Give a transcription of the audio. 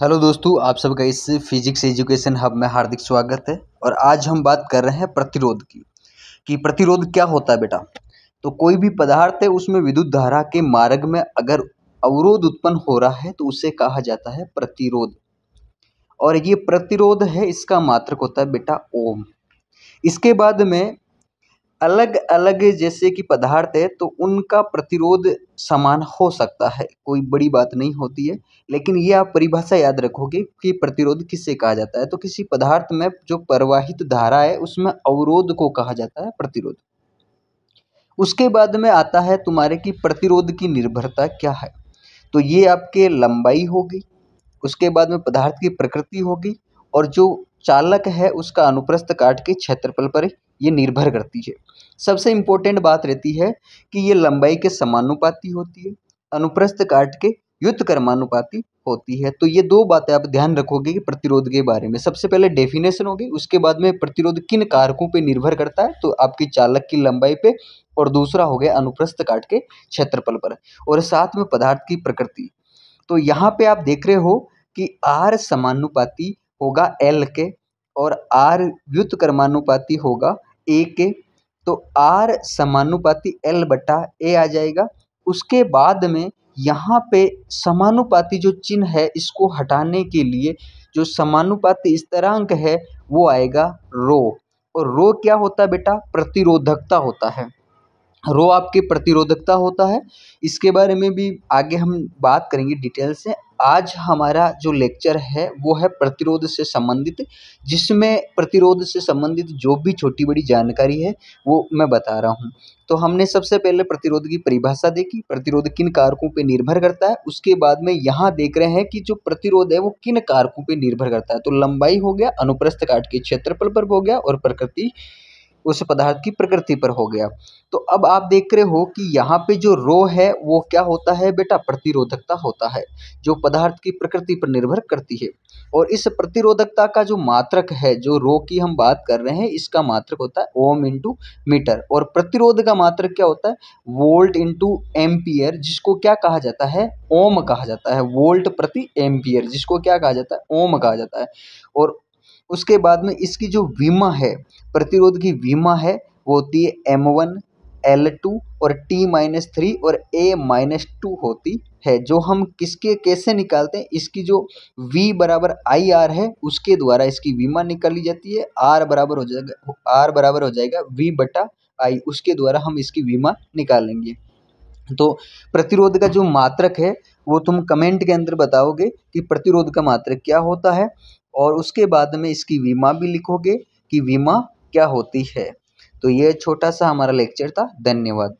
Hello दोस्तों, आप सबका इस फिजिक्स एजुकेशन हब में हार्दिक स्वागत है। और आज हम बात कर रहे हैं प्रतिरोध की कि प्रतिरोध क्या होता है बेटा। तो कोई भी पदार्थ है उसमें विद्युत धारा के मार्ग में अगर अवरोध उत्पन्न हो रहा है तो उसे कहा जाता है प्रतिरोध। और ये प्रतिरोध है, इसका मात्रक होता है बेटा ओम। इसके बाद में अलग अलग जैसे कि पदार्थ है तो उनका प्रतिरोध समान हो सकता है, कोई बड़ी बात नहीं होती है। लेकिन ये आप परिभाषा याद रखोगे कि प्रतिरोध किससे कहा जाता है। तो किसी पदार्थ में जो प्रवाहित धारा है उसमें अवरोध को कहा जाता है प्रतिरोध। उसके बाद में आता है तुम्हारे की प्रतिरोध की निर्भरता क्या है। तो ये आपके लंबाई होगी, उसके बाद में पदार्थ की प्रकृति होगी, और जो चालक है उसका अनुप्रस्थ काट के क्षेत्रफल पर ये निर्भर करती है। सबसे इम्पोर्टेंट बात रहती है कि ये लंबाई के समानुपाती होती है, अनुप्रस्थ काट के व्युत्क्रमानुपाती होती है। तो ये दो बातें आप ध्यान रखोगे कि प्रतिरोध के बारे में। सबसे पहले डेफिनेशन होगी, उसके बाद में प्रतिरोध किन कारकों पे निर्भर करता है, तो आपकी चालक की लंबाई पे, और दूसरा हो गया अनुप्रस्थ काट के क्षेत्रफल पर, और साथ में पदार्थ की प्रकृति। तो यहाँ पे आप देख रहे हो कि R समानुपाती होगा L के और R व्युत्क्रमानुपाती होगा A के। तो R समानुपाती L बटा A आ जाएगा। उसके बाद में यहाँ पे समानुपाती जो चिन्ह है इसको हटाने के लिए जो समानुपाती स्थिरांक है वो आएगा रो। और रो क्या होता है बेटा, प्रतिरोधकता होता है। रो आपकी प्रतिरोधकता होता है। इसके बारे में भी आगे हम बात करेंगे डिटेल से। आज हमारा जो लेक्चर है वो है प्रतिरोध से संबंधित, जिसमें प्रतिरोध से संबंधित जो भी छोटी बड़ी जानकारी है वो मैं बता रहा हूँ। तो हमने सबसे पहले प्रतिरोध की परिभाषा देखी, प्रतिरोध किन कारकों पे निर्भर करता है। उसके बाद में यहाँ देख रहे हैं कि जो प्रतिरोध है वो किन कारकों पे निर्भर करता है। तो लंबाई हो गया, अनुप्रस्थ काट के क्षेत्रफल पर हो गया, और प्रकृति उस पदार्थ की प्रकृति पर हो गया। तो अब आप देख रहे हो कि यहाँ पे जो रो है वो क्या होता है बेटा, प्रतिरोधकता होता है, जो पदार्थ की प्रकृति पर निर्भर करती है। और इस प्रतिरोधकता का जो मात्रक है, जो रो की हम बात कर रहे हैं, इसका मात्रक होता है ओम इंटू मीटर। और प्रतिरोध का मात्रक क्या होता है, वोल्ट इंटू एम्पियर, जिसको क्या कहा जाता है, ओम कहा जाता है। वोल्ट प्रति एम्पियर, जिसको क्या कहा जाता है, ओम कहा जाता है। और उसके बाद में इसकी जो विमा है, प्रतिरोध की विमा है वो होती है M1 L2 और T-3 और A-2 होती है। जो हम किसके कैसे निकालते हैं, इसकी जो V बराबर IR है उसके द्वारा इसकी विमा निकाली जाती है। R बराबर हो जाएगा V बटा I, उसके द्वारा हम इसकी विमा निकालेंगे। तो प्रतिरोध का जो मात्रक है वो तुम कमेंट के अंदर बताओगे कि प्रतिरोध का मात्रक क्या होता है, और उसके बाद में इसकी विमा भी लिखोगे कि विमा क्या होती है। तो ये छोटा सा हमारा लेक्चर था। धन्यवाद।